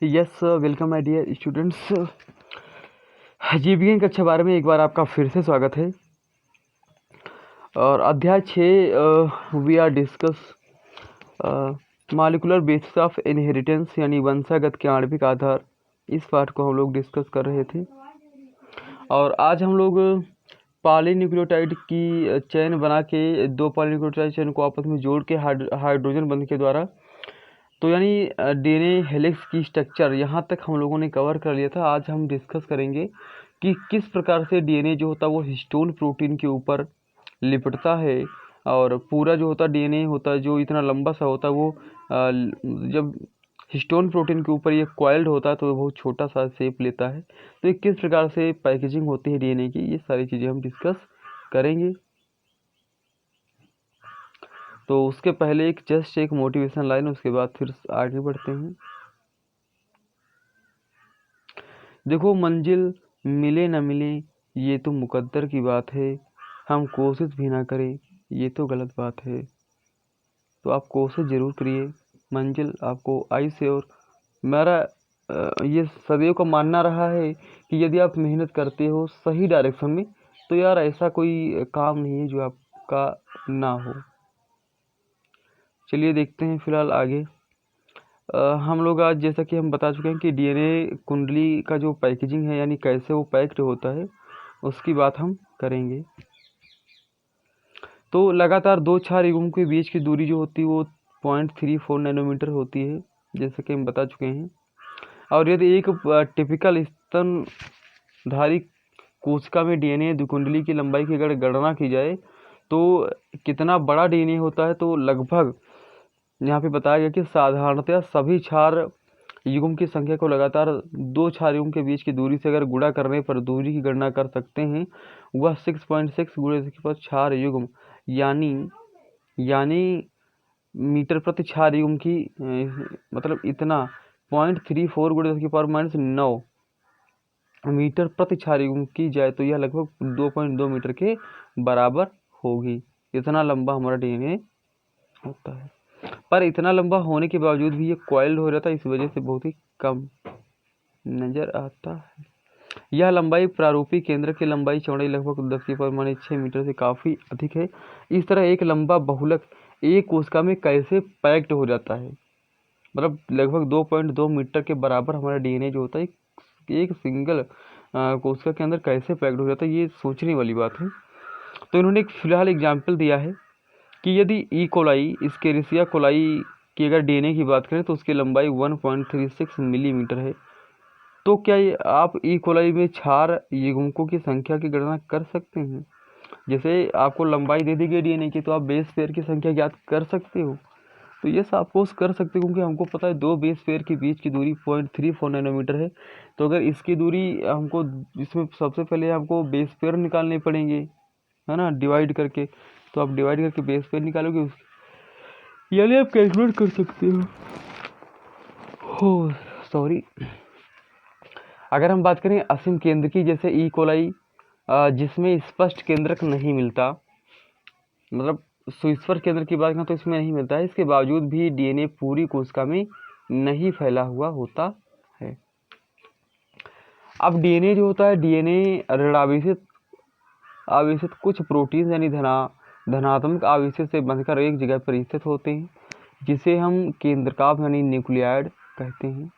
Yes, welcome my dear students. जीवविज्ञान कक्षा 12 में एक बार आपका फिर से स्वागत है। और अध्याय 6 we are discuss molecular basis of inheritance यानी वंशागत के आणविक आधार। इस पार्ट को हम लोग डिस्कस कर रहे थे और आज हम लोग पॉलीन्यूक्लियोटाइड की चेन बना के दो पॉलीन्यूक्लियोटाइड चेन को आपस में जोड़ के हाइड्रोजन बंध के द्वारा, तो यानी डीएनए हेलिक्स की स्ट्रक्चर यहाँ तक हम लोगों ने कवर कर लिया था। आज हम डिस्कस करेंगे कि किस प्रकार से डीएनए जो होता है वो हिस्टोन प्रोटीन के ऊपर लिपटता है और पूरा जो होता डीएनए होता है जो इतना लंबा सा होता है वो जब हिस्टोन प्रोटीन के ऊपर ये कॉइल्ड होता है तो बहुत छोटा सा शेप लेता है। तो ये किस प्रकार से पैकेजिंग होती है डीएनए की, ये सारी चीज़ें हम डिस्कस करेंगे। तो उसके पहले जस्ट एक मोटिवेशन लाइन, उसके बाद फिर आगे बढ़ते हैं। देखो, मंजिल मिले न मिले ये तो मुकद्दर की बात है, हम कोशिश भी ना करें ये तो गलत बात है। तो आप कोशिश ज़रूर करिए, मंजिल आपको आई से। और मेरा ये सदैव का मानना रहा है कि यदि आप मेहनत करते हो सही डायरेक्शन में तो यार ऐसा कोई काम नहीं है जो आपका ना हो। चलिए देखते हैं फिलहाल आगे। हम लोग आज जैसा कि हम बता चुके हैं कि डीएनए कुंडली का जो पैकेजिंग है यानी कैसे वो पैक्ड होता है उसकी बात हम करेंगे। तो लगातार दो क्षार युग्म के बीच की दूरी जो होती है वो 0.34 नैनोमीटर होती है, जैसे कि हम बता चुके हैं। और यदि एक टिपिकल स्तनधारी कोशिका में डीएनए द्विकुंडली की लंबाई की अगर गणना की जाए तो कितना बड़ा डीएनए होता है, तो लगभग यहाँ पे बताया गया कि साधारणतया सभी क्षार युग्म की संख्या को लगातार दो क्षार युग्म के बीच की दूरी से अगर गुणा करने पर दूरी की गणना कर सकते हैं। वह 6.6 × 10 क्षार युग्म यानी मीटर प्रति क्षार युग्म की मतलब इतना 0.34 × 10⁻⁹ मीटर प्रति क्षार युग्म की जाए तो यह लगभग 2.2 मीटर के बराबर होगी। इतना लंबा हमारा डीएनए होता है, पर इतना लंबा होने के बावजूद भी ये कॉइल्ड हो जाता है, इस वजह से बहुत ही कम नज़र आता है। यह लंबाई प्रारूपी केंद्र की लंबाई चौड़ाई लगभग 10⁻⁶ मीटर से काफ़ी अधिक है। इस तरह एक लंबा बहुलक एक कोशिका में कैसे पैक्ड हो जाता है, मतलब लगभग 2.2 मीटर के बराबर हमारा डीएनए जो होता है एक सिंगल कोशिका के अंदर कैसे पैक्ड हो जाता है, ये सोचने वाली बात है। तो इन्होंने एक फिलहाल एग्जाम्पल दिया है कि यदि ई कोलाई इस्केरिसिया कोलाई की अगर डीएनए की बात करें तो उसकी लंबाई 1.36 मिलीमीटर है। तो क्या आप ई कोलाई में क्षार युग्मकों की संख्या की गणना कर सकते हैं? जैसे आपको लंबाई दे दी गई डीएनए की तो आप बेस पेयर की संख्या ज्ञात कर सकते हो। तो यस, ऑफकोर्स कर सकते हो, क्योंकि हमको पता है दो बेस पेयर के बीच की दूरी 0.34 नैनोमीटर है। तो अगर इसकी दूरी हमको, इसमें सबसे पहले हमको बेस पेयर निकालने पड़ेंगे, है ना, डिवाइड करके। तो आप डिवाइड करके बेस पेयर निकालोगे, यानी आप कैलकुलेट कर सकते हो। सॉरी, अगर हम बात करें असीम केंद्र की, जैसे ई कोलाई जिसमें स्पष्ट केंद्रक नहीं मिलता, मतलब सुइस्पर केंद्र की बात करें तो इसमें नहीं मिलता है, इसके बावजूद भी डीएनए पूरी कोशिका में नहीं फैला हुआ होता है। अब डीएनए जो होता है, डीएनए आवेशित कुछ प्रोटीन यानी धनात्मक आवेशित से बंधकर एक जगह पर स्थित होते हैं, जिसे हम केंद्रकाभ यानी न्यूक्लियाइड कहते हैं।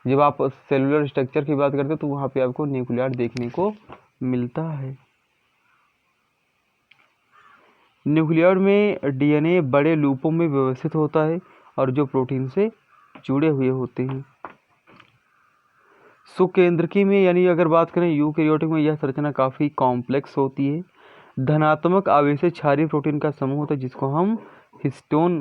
जब आप सेलुलर स्ट्रक्चर की बात करते हैं तो वहाँ पे आपको न्यूक्लियाइड देखने को मिलता है। न्यूक्लियाइड में डीएनए बड़े लूपों में व्यवस्थित होता है और जो प्रोटीन से जुड़े हुए होते हैं। सुकेंद्रकी में यानी अगर बात करें यूकैरियोटिक में, यह संरचना काफ़ी कॉम्प्लेक्स होती है। धनात्मक आवेशित क्षारीय प्रोटीन का समूह होता है जिसको हम हिस्टोन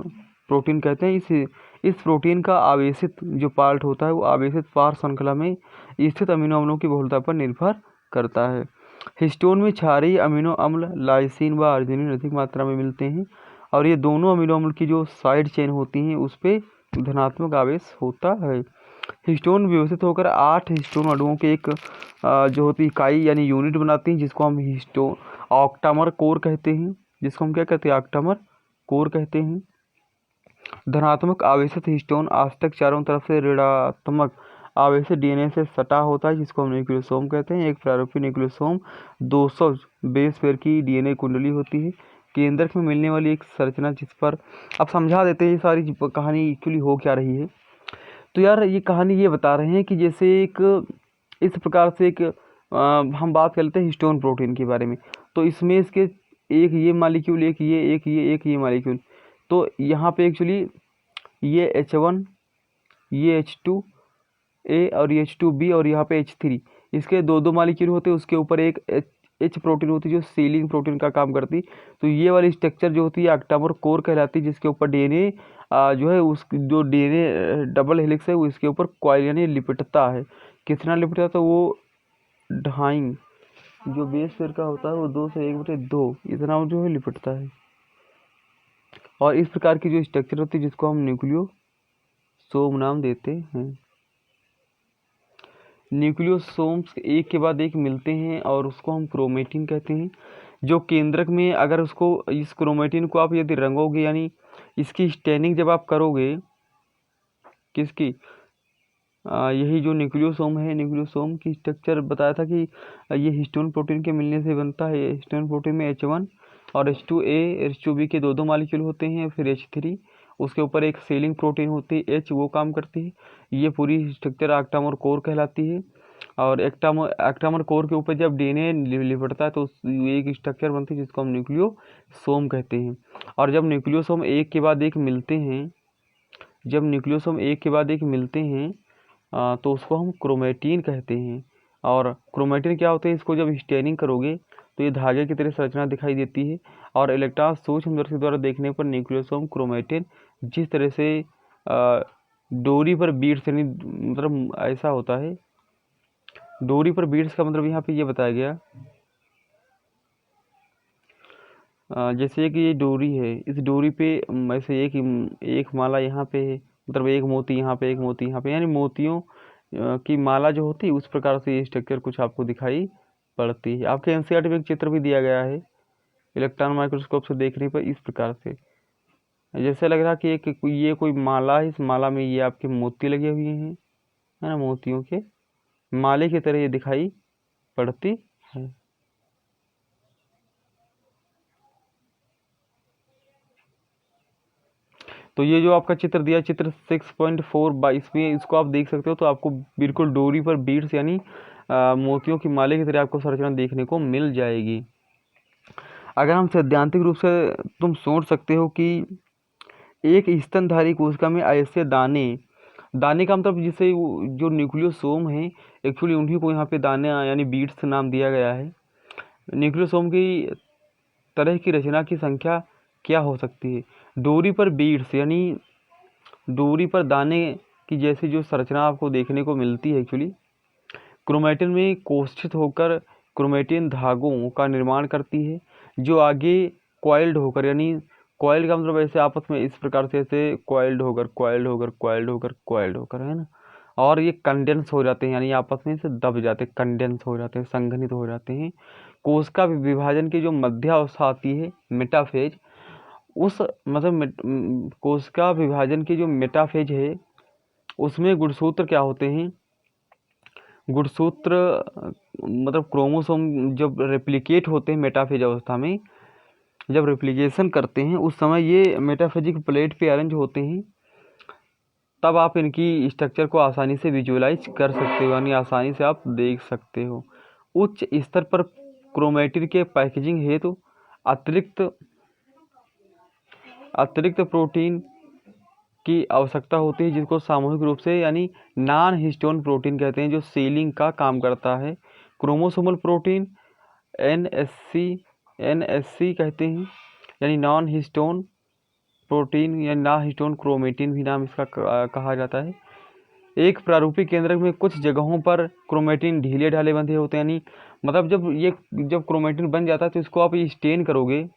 प्रोटीन कहते हैं। इस प्रोटीन का आवेशित जो पार्ट होता है वो आवेशित पार श्रृंखला में स्थित अमीनो अम्लों की बहुलता पर निर्भर करता है। हिस्टोन में क्षारीय अमीनो अम्ल लाइसिन व अर्जिनिन अधिक मात्रा में मिलते हैं और ये दोनों अमीनो अम्ल की जो साइड चेन होती हैं उस पर धनात्मक आवेश होता है। हिस्टोन व्यवस्थित होकर 8 हिस्टोन अणुओं के एक जो होती इकाई यानी यूनिट बनाती हैं, जिसको हम हिस्टोन ऑक्टामर कोर कहते हैं। जिसको हम क्या कहते हैं? ऑक्टामर कोर कहते हैं। धनात्मक आवेशित हिस्टोन आज तक चारों तरफ से ऋणात्मक आवेशित डीएनए से सटा होता है जिसको हम न्यूक्लियोसोम कहते हैं। एक प्रारूपी न्यूक्लियोसोम 200 बेस पेयर की डीएनए कुंडली होती है। केंद्रक में मिलने वाली एक संरचना जिस पर, अब समझा देते हैं ये सारी कहानी एक्चुअली हो क्या रही है। तो यार ये कहानी ये बता रहे हैं कि जैसे एक इस प्रकार से एक हम बात करते हैं हिस्टोन प्रोटीन के बारे में। तो इसमें इसके एक ये मालिक्यूल, एक ये मालिक्यूल। तो यहाँ पे एक्चुअली ये H1, ये H2A और ये H2B और यहाँ पे H3, इसके दो मालिक्यूल होते हैं। उसके ऊपर एक H प्रोटीन होती है जो सीलिंग प्रोटीन का काम करती। तो ये वाली स्ट्रक्चर जो होती है ऑक्टामर कोर कहलाती है, जिसके ऊपर डीएनए जो है उस जो डीएनए डबल हेलिक्स है वो इसके ऊपर कॉइल यानी लिपटता है। कितना लिपटता है? तो वो ढाई जो बेस पेयर का होता है वो 2/1/2 इतना जो है लिपटता है। और इस प्रकार की जो स्ट्रक्चर होती है जिसको हम न्यूक्लियोसोम नाम देते हैं। न्यूक्लियोसोम्स एक के बाद एक मिलते हैं और उसको हम क्रोमेटिन कहते हैं। जो केंद्रक में अगर उसको इस क्रोमेटिन को आप यदि रंगोगे यानी इसकी स्टेनिंग जब आप करोगे, किसकी यही जो न्यूक्लियोसोम है, न्यूक्लियोसोम की स्ट्रक्चर बताया था कि ये हिस्टोन प्रोटीन के मिलने से बनता है। हिस्टोन प्रोटीन में H1 और H2A H2B के दो मालिक्यूल होते हैं। फिर H3, उसके ऊपर एक सीलिंग प्रोटीन होती है H, वो काम करती है। ये पूरी स्ट्रक्चर ऑक्टामर कोर कहलाती है। और ऑक्टामर कोर के ऊपर जब डीएनए लिपटता है तो एक स्ट्रक्चर बनती है जिसको हम न्यूक्लियोसोम कहते हैं। और जब न्यूक्लियोसोम एक के बाद एक मिलते हैं, जब न्यूक्लियोसोम एक के बाद एक मिलते हैं तो उसको हम क्रोमेटिन कहते हैं। और क्रोमेटिन क्या होते हैं? इसको जब स्टेनिंग करोगे तो ये धागे की तरह संरचना दिखाई देती है। और इलेक्ट्रॉन सूक्ष्मदर्शी द्वारा देखने पर न्यूक्लियोसोम क्रोमेटिन जिस तरह से डोरी पर बीड्स यानी मतलब ऐसा होता है। डोरी पर बीड्स का मतलब यहाँ पे ये बताया गया जैसे कि ये डोरी है, इस डोरी पे ऐसे एक माला यहाँ पे है, मतलब एक मोती यहाँ पे, एक मोती यहाँ पे, यानी मोतियों की माला जो होती है उस प्रकार से ये स्ट्रक्चर कुछ आपको दिखाई पड़ती है। आपके एनसीईआरटी में एक चित्र भी दिया गया है इलेक्ट्रॉन माइक्रोस्कोप से देखने पर इस प्रकार से जैसे लग रहा कि ये कोई माला है। इस माला में ये आपके मोती लगे हुए हैं, है ना, मोतियों के माले की तरह ये दिखाई पड़ती है। तो ये जो आपका चित्र दिया, चित्र 6.4 इसमें इसको आप देख सकते हो। तो आपको बिल्कुल डोरी पर बीड्स यानी मोतियों की माले की तरह आपको संरचना देखने को मिल जाएगी। अगर हम सैद्धांतिक रूप से तुम सोच सकते हो कि एक स्तनधारी कोशिका में ऐसे दाने का मतलब जिसे जो न्यूक्लियोसोम है एक्चुअली उन्हीं को यहाँ पे दाने यानी बीड्स नाम दिया गया है। न्यूक्लियोसोम की तरह की रचना की संख्या क्या हो सकती है? डोरी पर बीड्स यानी डोरी पर दाने की जैसी जो संरचना आपको देखने को मिलती है एक्चुअली क्रोमेटिन में कोष्ठित होकर क्रोमेटिन धागों का निर्माण करती है जो आगे कॉइल्ड होकर, यानी कॉइल्ड का मतलब ऐसे आपस में इस प्रकार से ऐसे कॉइल्ड होकर है ना, और ये कंडेंस हो जाते हैं यानी आपस में से दब जाते हैं, कंडेंस हो जाते हैं, संघनित हो जाते हैं। कोशिका विभाजन की जो मध्यावस्था आती है मेटाफेज, उस मतलब कोशिका विभाजन की जो मेटाफेज है उसमें गुणसूत्र क्या होते हैं? गुणसूत्र मतलब क्रोमोसोम जब रेप्लिकेट होते हैं मेटाफेज अवस्था में, जब रेप्लिकेशन करते हैं उस समय ये मेटाफेजिक प्लेट पे अरेंज होते हैं। तब आप इनकी स्ट्रक्चर को आसानी से विजुअलाइज कर सकते हो यानी आसानी से आप देख सकते हो। उच्च स्तर पर क्रोमेटिन के पैकेजिंग हेतु अतिरिक्त प्रोटीन की आवश्यकता होती है जिसको सामूहिक रूप से यानी नॉन हिस्टोन प्रोटीन कहते हैं जो सीलिंग का काम करता है। क्रोमोसोमल प्रोटीन NSC कहते हैं यानी नॉन हिस्टोन प्रोटीन या ना हिस्टोन क्रोमेटिन भी नाम इसका कहा जाता है। एक प्रारूपिक केंद्रक में कुछ जगहों पर क्रोमेटिन ढीले ढाले बंधे होते हैं यानी मतलब जब क्रोमेटिन बन जाता है तो इसको आप स्टेन करोगे।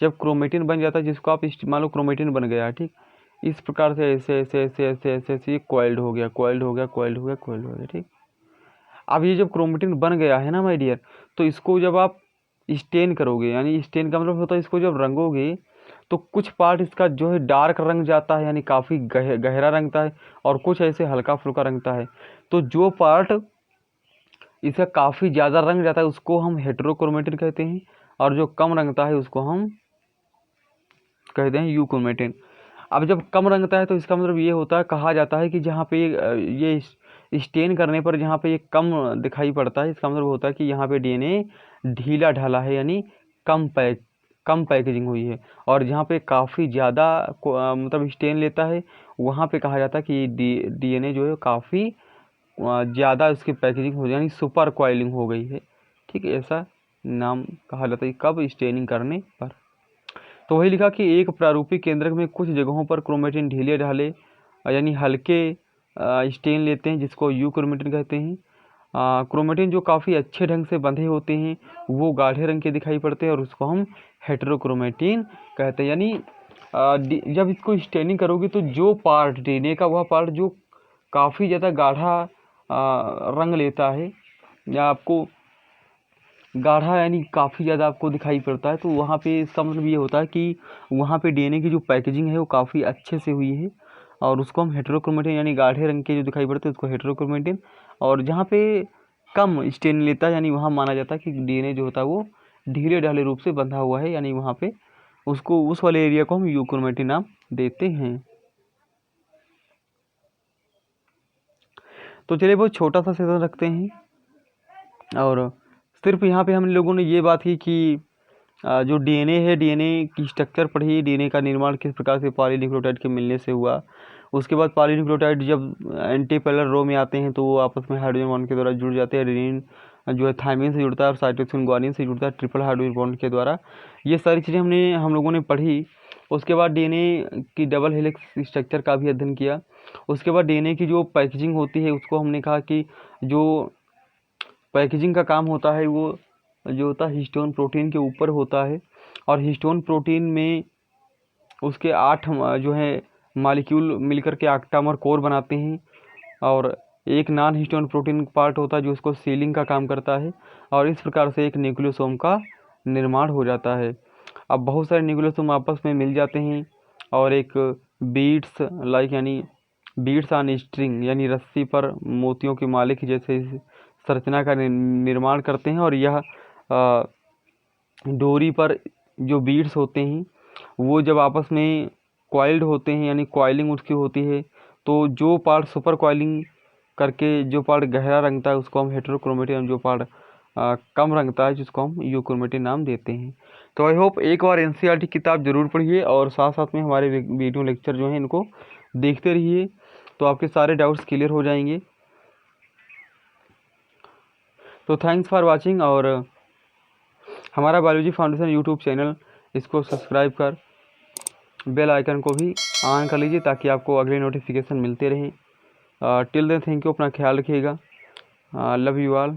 जब क्रोमेटिन बन जाता है जिसको आप मान लो क्रोमेटिन बन गया, ठीक, इस प्रकार से ऐसे ऐसे ऐसे ऐसे ऐसे ऐसे कॉइल्ड हो गया, ठीक। अब ये जब क्रोमेटिन बन गया है ना माय डियर, तो इसको जब आप स्टेन करोगे यानी स्टेन का मतलब होता है इसको जब रंगोगे तो कुछ पार्ट इसका जो है डार्क रंग जाता है, यानी काफ़ी गहरा रंगता है, और कुछ ऐसे हल्का फुल्का रंगता है। तो जो पार्ट इसका काफ़ी ज़्यादा रंग जाता है उसको हम हेटेरोक्रोमेटिन कहते हैं, और जो कम रंगता है उसको हम कहते हैं यूक्रोमेटिन। अब जब कम रंगता है तो इसका मतलब ये होता है, कहा जाता है कि जहाँ पे ये स्टेन करने पर जहाँ पे ये कम दिखाई पड़ता है, इसका मतलब होता है कि यहाँ पे डीएनए ढीला ढाला है, यानी कम पैकेजिंग हुई है। और जहाँ पे काफ़ी ज़्यादा मतलब स्टेन लेता है, वहाँ पे कहा जाता है कि डीएनए जो है काफ़ी ज़्यादा उसकी पैकेजिंग हो, यानी सुपर कॉइलिंग हो गई है। ठीक है, ऐसा नाम कहा जाता है कब स्टेनिंग करने पर। तो वही लिखा कि एक प्रारूपिक केंद्रक में कुछ जगहों पर क्रोमेटिन ढीले ढाले यानी हल्के स्टेन लेते हैं, जिसको यू क्रोमेटिन कहते हैं। क्रोमेटिन जो काफ़ी अच्छे ढंग से बंधे होते हैं वो गाढ़े रंग के दिखाई पड़ते हैं, और उसको हम हेटेरोक्रोमेटिन कहते हैं। यानी जब इसको स्टेनिंग करोगे तो जो पार्ट डीएनए का, वह पार्ट जो काफ़ी ज़्यादा गाढ़ा रंग लेता है, या आपको गाढ़ा यानी काफ़ी ज़्यादा आपको दिखाई पड़ता है, तो वहाँ पे इसका मतलब ये होता है कि वहाँ पे डीएनए की जो पैकेजिंग है वो काफ़ी अच्छे से हुई है, और उसको हम हेटेरोक्रोमेटिन यानी गाढ़े रंग के जो दिखाई पड़ते हैं उसको हेटेरोक्रोमेटिन। और जहाँ पे कम स्टेन लेता है, यानी वहाँ माना जाता है कि डीएनए जो होता है वो ढीले ढाले रूप से बंधा हुआ है, यानी वहाँ पे उसको उस वाले एरिया को हम यूक्रोमेटिन नाम देते हैं। तो चलिए बहुत छोटा सा सेशन रखते हैं, और सिर्फ यहाँ पे हम लोगों ने ये बात की कि जो डीएनए है, डीएनए की स्ट्रक्चर पढ़ी, डीएनए का निर्माण किस प्रकार से पॉलीन्यूक्लियोटाइड के मिलने से हुआ। उसके बाद पॉलीन्यूक्लियोटाइड जब एंटीपेलर रो में आते हैं तो वो आपस में हाइड्रोजन बॉन्ड के द्वारा जुड़ जाते हैं। एडेनिन जो है थायमिन से जुड़ता है, और साइटोसिन ग्वानिन से जुड़ता है ट्रिपल हाइड्रोजन बॉन्ड के द्वारा। ये सारी चीज़ें हम लोगों ने पढ़ी। उसके बाद डीएनए की डबल हेलिक्स स्ट्रक्चर का भी अध्ययन किया। उसके बाद डीएनए की जो पैकेजिंग होती है उसको हमने कहा कि जो पैकेजिंग का काम होता है वो जो होता है हिस्टोन प्रोटीन के ऊपर होता है, और हिस्टोन प्रोटीन में उसके 8 जो है मॉलिक्यूल मिलकर के ऑक्टामर कोर बनाते हैं, और एक नॉन हिस्टोन प्रोटीन पार्ट होता है जो उसको सीलिंग का काम करता है, और इस प्रकार से एक न्यूक्लियोसोम का निर्माण हो जाता है। अब बहुत सारे न्यूक्लियोसोम आपस में मिल जाते हैं और एक बीड्स लाइक यानी बीड्स ऑन स्ट्रिंग यानी रस्सी पर मोतियों की माले की जैसे संरचना का निर्माण करते हैं, और यह डोरी पर जो बीड्स होते हैं वो जब आपस में कॉइल्ड होते हैं यानी कॉइलिंग उसकी होती है, तो जो पार्ट सुपर कॉइलिंग करके जो पार्ट गहरा रंगता है उसको हम हेटेरोक्रोमेटिन, जो पार्ट कम रंगता है जिसको हम यूक्रोमेटिन नाम देते हैं। तो आई होप एक बार एनसीईआरटी किताब ज़रूर पढ़िए, और साथ साथ में हमारे वीडियो लेक्चर जो हैं इनको देखते रहिए, तो आपके सारे डाउट्स क्लियर हो जाएंगे। तो थैंक्स फॉर वाचिंग, और हमारा बायोलॉजी फाउंडेशन यूट्यूब चैनल इसको सब्सक्राइब कर बेल आइकन को भी ऑन कर लीजिए ताकि आपको अगले नोटिफिकेशन मिलते रहें। टिल देन थैंक यू, अपना ख्याल रखिएगा। Love you all.